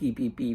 PPP,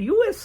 US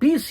20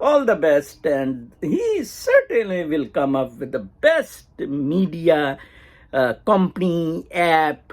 all the best, and he certainly will come up with the best media company app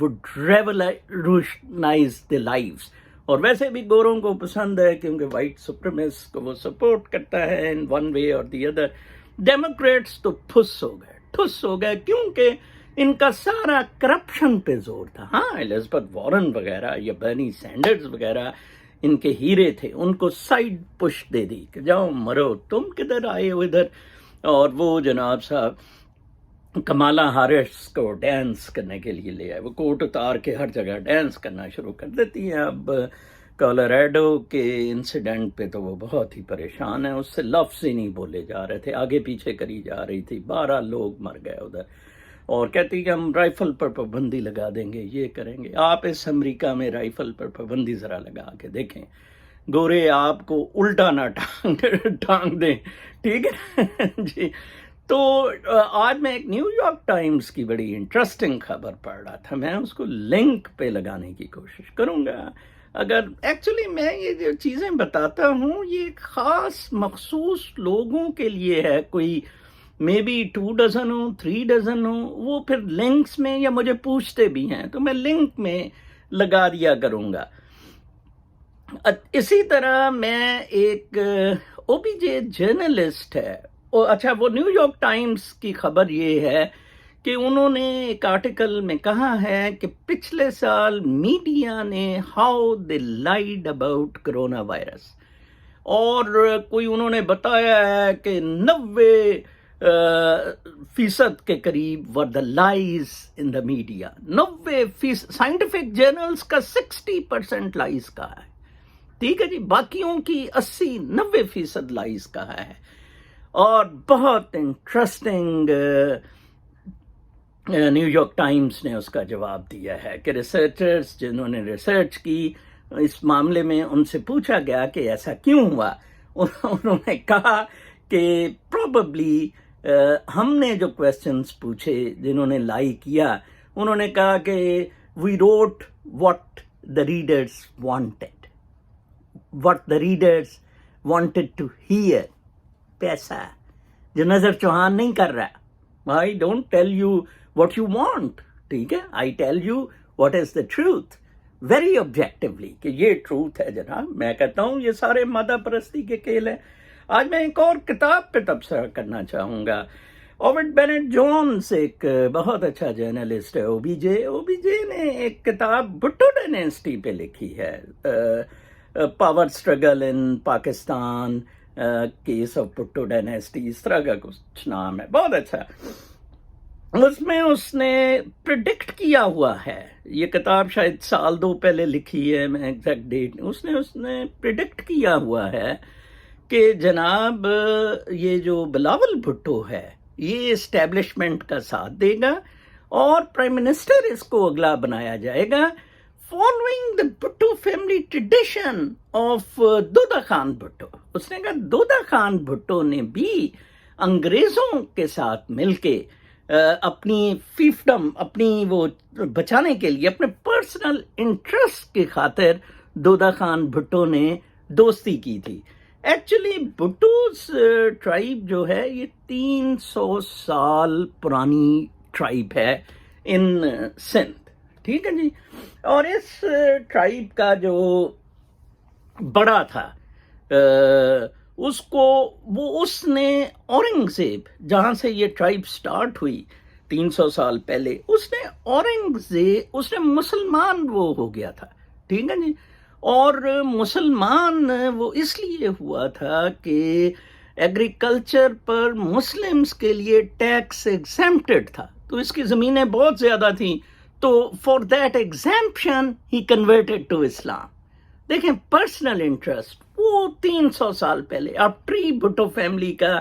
would revolutionize the lives اور ویسے بھی گوروں کو پسند ہے کیونکہ وائٹ سپریمیس کو وہ سپورٹ کرتا ہے ان ون وے اور دی ادر. ڈیموکریٹس تو ٹھس ہو گئے کیونکہ ان کا سارا کرپشن پہ زور تھا. ہاں الزبتھ وارن وغیرہ یا برنی سینڈرز وغیرہ ان کے ہیرے تھے, ان کو سائڈ پش دے دی کہ جاؤ مرو, تم کدھر آئے ہو ادھر. اور وہ جناب صاحب کمالا ہیرس کو ڈانس کرنے کے لیے لے آئے, وہ کوٹ اتار کے ہر جگہ ڈانس کرنا شروع کر دیتی ہیں. اب کولوراڈو کے انسیڈنٹ پہ تو وہ بہت ہی پریشان ہیں, اس سے لفظ ہی نہیں بولے جا رہے تھے, آگے پیچھے کری جا رہی تھی, 12 لوگ مر گئے ادھر, اور کہتی کہ ہم رائفل پر پابندی لگا دیں گے, یہ کریں گے. آپ اس امریکہ میں رائفل پر پابندی ذرا لگا کے دیکھیں, گورے آپ کو الٹا نہ ٹانگ دیں, ٹھیک ہے جی. تو آج میں ایک نیو یارک ٹائمز کی بڑی انٹرسٹنگ خبر پڑھ رہا تھا, میں اس کو لنک پہ لگانے کی کوشش کروں گا. اگر ایکچولی میں یہ جو چیزیں بتاتا ہوں یہ خاص مخصوص لوگوں کے لیے ہے, کوئی مے بی 2 ڈزن ہو 3 ڈزن ہو, وہ پھر لنکس میں یا مجھے پوچھتے بھی ہیں تو میں لنک میں لگا دیا کروں گا. اسی طرح میں ایک او بی جے جرنلسٹ ہے, اچھا وہ نیو یارک ٹائمز کی خبر یہ ہے کہ انہوں نے ایک آرٹیکل میں کہا ہے کہ پچھلے سال میڈیا نے how they lied about coronavirus, اور کوئی انہوں نے بتایا ہے کہ 90% کے قریب were the lies in the media. 90% scientific journals کا 60% لائز کا ہے, ٹھیک ہے جی, باقیوں کی 80-90% لائز کا ہے. اور بہت انٹرسٹنگ نیو یارک ٹائمز نے اس کا جواب دیا ہے کہ ریسرچرز جنہوں نے ریسرچ کی اس معاملے میں, ان سے پوچھا گیا کہ ایسا کیوں ہوا. انہوں نے کہا کہ پروبیبلی ہم نے جو کویسچنز پوچھے جنہوں نے لائی کیا, انہوں نے کہا کہ we wrote what the readers wanted, what the readers wanted to hear. پیسہ جو نظر چوہان نہیں کر رہا, I don't tell you what you want, ٹھیک ہے, I tell you what is the truth, very objectively, کہ یہ ٹروتھ ہے جناب. میں کہتا ہوں یہ سارے مادہ پرستی کے کھیل ہیں. آج میں ایک اور کتاب پہ تبصرہ کرنا چاہوں گا. اوورڈ بینٹ جونز ایک بہت اچھا جرنلسٹ ہے, او بی جے نے ایک کتاب بھٹو ڈائنیسٹی پہ لکھی ہے, power struggle in Pakistan, case of Bhutto dynasty, اس طرح کا کچھ نام ہے, بہت اچھا. اس میں اس نے پریڈکٹ کیا ہوا ہے, یہ کتاب شاید 1-2 پہلے لکھی ہے, میں ایگزیکٹ ڈیٹ, اس نے پریڈکٹ کیا ہوا ہے کہ جناب یہ جو بلاول بھٹو ہے یہ اسٹیبلشمنٹ کا ساتھ دے گا اور پرائم منسٹر اس کو اگلا بنایا جائے گا, following the Bhutto family tradition of Dodha Khan Bhutto. اس نے کہا دودھا خان بھٹو نے بھی انگریزوں کے ساتھ مل کے اپنی فیفڈم, اپنی وہ بچانے کے لیے, اپنے پرسنل انٹرسٹ کی خاطر دودھا خان بھٹو نے دوستی کی تھی. ایکچولی بھٹوز ٹرائب جو ہے یہ 300 سال پرانی ٹرائب ہے ان سندھ, ٹھیک ہے جی. اور اس ٹرائب کا جو بڑا تھا اس نے اورنگزیب, جہاں سے یہ ٹرائب سٹارٹ ہوئی 300 سال پہلے, اس نے مسلمان وہ ہو گیا تھا, ٹھیک ہے جی. اور مسلمان وہ اس لیے ہوا تھا کہ ایگریکلچر پر مسلمز کے لیے ٹیکس ایگزیمپٹڈ تھا, تو اس کی زمینیں بہت زیادہ تھیں, تو for that exemption he converted to Islam. دیکھیں پرسنل انٹرسٹ وہ 300 سال پہلے. آپ ٹری بھٹو فیملی کا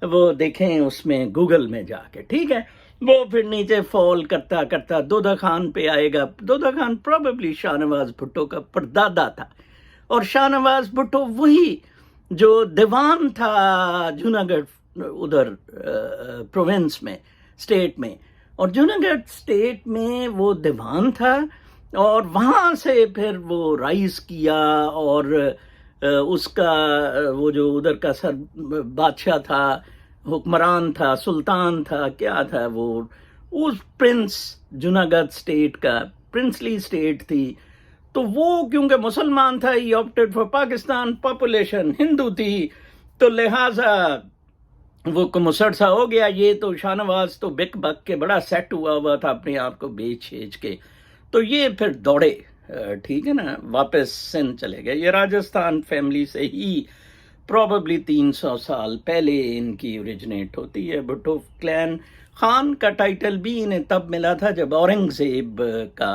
وہ دیکھیں اس میں گوگل میں جا کے, ٹھیک ہے, وہ پھر نیچے فال کرتا کرتا دودھا خان پہ آئے گا. دودھا خان پروبیبلی شاہ نواز بھٹو کا پردادا تھا, اور شاہ نواز بھٹو وہی جو دیوان تھا جوناگڑھ ادھر پروونس میں, اسٹیٹ میں, اور جوناگڑھ اسٹیٹ میں وہ دیوان تھا, اور وہاں سے پھر وہ رائز کیا, اور اس کا وہ جو ادھر کا سر بادشاہ تھا, حکمران تھا, سلطان تھا, کیا تھا وہ پرنس, جوناگڑھ اسٹیٹ کا پرنسلی اسٹیٹ تھی, تو وہ کیونکہ مسلمان تھا ہی آپٹیڈ فار پاکستان، پاپولیشن ہندو تھی، تو لہٰذا وہ مسڑ سا ہو گیا. یہ تو شاہ نواز تو بک بک کے بڑا سیٹ ہوا تھا اپنے آپ کو بیچ کے، تو یہ پھر دوڑے، ٹھیک ہے نا، واپس سندھ چلے گئے. یہ راجستھان فیملی سے ہی پروبیبلی 300 سال پہلے ان کی اوریجنیٹ ہوتی ہے. بھٹو کلین. خان کا ٹائٹل بھی انہیں تب ملا تھا جب اورنگزیب کا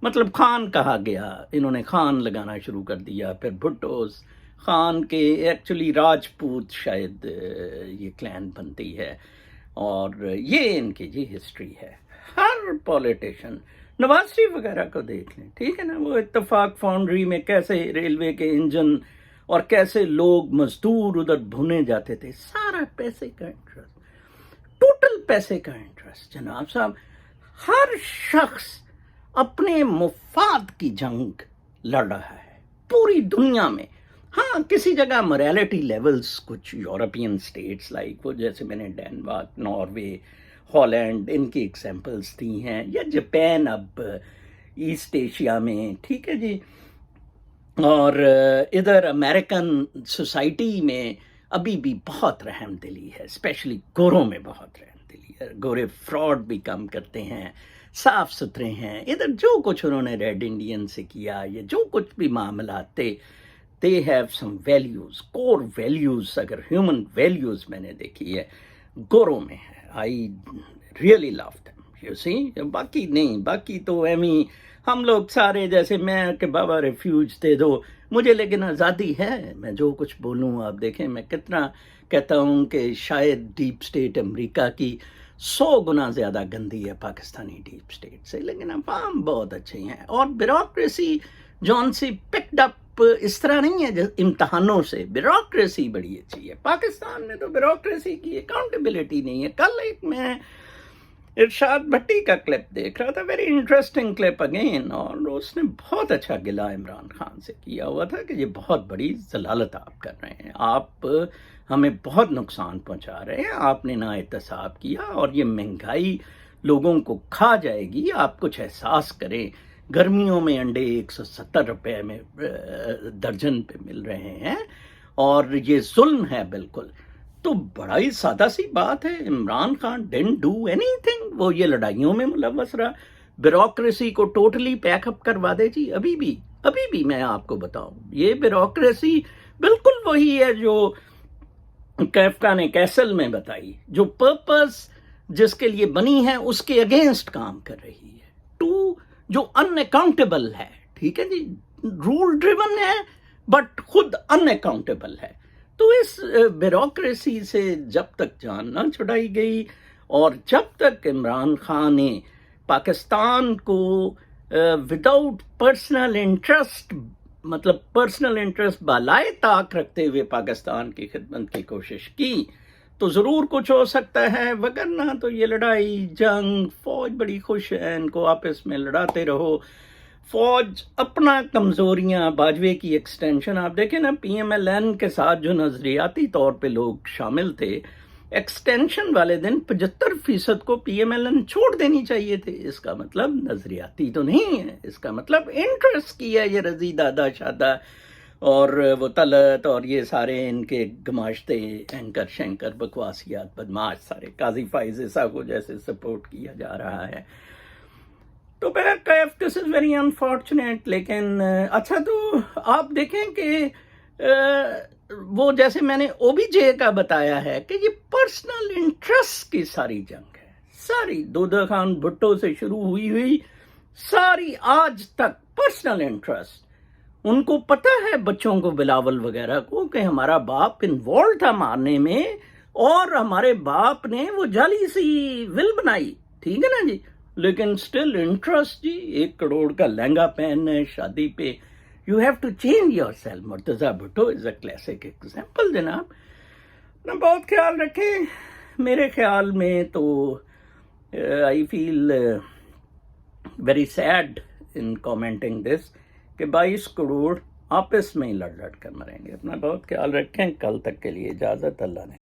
مطلب خان کہا گیا، انہوں نے خان لگانا شروع کر دیا. پھر بھٹوز خان کے ایکچولی راجپوت شاید یہ کلین بنتی ہے، اور یہ ان کی جی ہسٹری ہے. ہر پولیٹیشین نواز شریف وغیرہ کو دیکھ لیں، ٹھیک ہے نا، وہ اتفاق فاؤنڈری میں کیسے ریلوے کے انجن اور کیسے لوگ مزدور ادھر بھنے جاتے تھے، سارا پیسے کا انٹرسٹ، ٹوٹل پیسے کا انٹرسٹ. جناب صاحب، ہر شخص اپنے مفاد کی جنگ لڑ رہا ہے پوری دنیا میں. ہاں کسی جگہ موریلٹی لیولز کچھ یورپین سٹیٹس لائک وہ جیسے میں نے ڈینمارک، ناروے، ہالینڈ، ان کی ایگزامپلس دی ہیں، یا جاپان اب ایسٹ ایشیا میں، ٹھیک ہے جی. اور ادھر امریکن سوسائٹی میں ابھی بھی بہت رحم دلی ہے، اسپیشلی گوروں میں بہت رحم دلی ہے. گورے فراڈ بھی کم کرتے ہیں، صاف ستھرے ہیں. ادھر جو کچھ انہوں نے ریڈ انڈین سے کیا، یا جو کچھ بھی معاملات تھے، they have some values, core values. اگر human values میں نے دیکھی ہے گوروں میں ہے. I really love them, you see. باقی نہیں، باقی تو ایمی ہم لوگ سارے جیسے میں کہ بابا ریفیوج دے دو مجھے، لیکن آزادی ہے، میں جو کچھ بولوں. آپ دیکھیں میں کتنا کہتا ہوں کہ شاید ڈیپ سٹیٹ امریکہ کی 100 گنا زیادہ گندی ہے پاکستانی ڈیپ سٹیٹ سے، لیکن عوام بہت اچھے ہیں. اور بیوروکریسی جون سی پکڈ اپ اس طرح نہیں ہے امتحانوں سے، بیوروکریسی بڑی اچھی ہے. پاکستان میں تو بیوروکریسی کی اکاؤنٹیبلٹی نہیں ہے. کل ایک میں ارشاد بھٹی کا کلپ دیکھ رہا تھا، ویری انٹرسٹنگ کلپ اگین، اور اس نے بہت اچھا گلہ عمران خان سے کیا ہوا تھا کہ یہ بہت بڑی ضلالت آپ کر رہے ہیں، آپ ہمیں بہت نقصان پہنچا رہے ہیں، آپ نے نا احتساب کیا، اور یہ مہنگائی لوگوں کو کھا جائے گی. آپ کچھ احساس کریں، گرمیوں میں انڈے 170 روپے میں درجن پہ مل رہے ہیں، اور یہ ظلم ہے بالکل. تو بڑا ہی سادہ سی بات ہے، Imran Khan didn't do any thing, وہ یہ لڑائیوں میں ملوث رہا. بیوروکریسی کو ٹوٹلی پیک اپ کروا دے جی. ابھی بھی میں آپ کو بتاؤں، یہ بیوروکریسی بالکل وہی ہے جو کیفکا نے کیسل میں بتائی، جو پرپس جس کے لیے بنی ہے اس کے اگینسٹ کام کر رہی ہے. جو ان اکاؤنٹیبل ہے، ٹھیک ہے جی، رول ڈریون ہے بٹ خود ان اکاؤنٹیبل ہے. تو اس بیوروکریسی سے جب تک جان نہ چھڑائی گئی، اور جب تک عمران خان نے پاکستان کو وداؤٹ پرسنل انٹرسٹ، مطلب پرسنل انٹرسٹ بالائے طاق رکھتے ہوئے پاکستان کی خدمت کی کوشش کی، تو ضرور کچھ ہو سکتا ہے. وگرنہ تو یہ لڑائی جنگ، فوج بڑی خوش ہے، ان کو آپس میں لڑاتے رہو. فوج اپنا کمزوریاں، باجوے کی ایکسٹینشن، آپ دیکھیں نا پی ایم ایل این کے ساتھ جو نظریاتی طور پہ لوگ شامل تھے، ایکسٹینشن والے دن 75% کو پی ایم ایل این چھوڑ دینی چاہیے تھے. اس کا مطلب نظریاتی تو نہیں ہے، اس کا مطلب انٹرسٹ کی ہے. یہ رضی دادا شادہ اور وہ طلعت اور یہ سارے ان کے گماشتے اینکر شینکر بکواسیات بدماش سارے قاضی فائز عیسیٰ کو جیسے سپورٹ کیا جا رہا ہے. تو بہرکیف دس از ویری انفارچونیٹ. لیکن اچھا تو آپ دیکھیں کہ وہ جیسے میں نے او بی جے کا بتایا ہے کہ یہ پرسنل انٹرسٹ کی ساری جنگ ہے، ساری دودہ خان بھٹو سے شروع ہوئی ساری آج تک پرسنل انٹرسٹ. ان کو پتہ ہے بچوں کو، بلاول وغیرہ کو، کہ ہمارا باپ انوالو تھا مارنے میں، اور ہمارے باپ نے وہ جعلی سی ول بنائی، ٹھیک ہے نا جی، لیکن سٹل انٹرسٹ جی. 1 کروڑ کا لہنگا پہننا ہے شادی پہ، you have to change yourself. Murtaza Bhutto is a classic example. جناب اپنا بہت خیال رکھیں. میرے خیال میں تو I feel very sad in commenting this کہ 22 کروڑ آپس میں ہی لڑ کر مریں گے. اپنا بہت خیال رکھیں. کل تک کے لیے اجازت. اللہ نے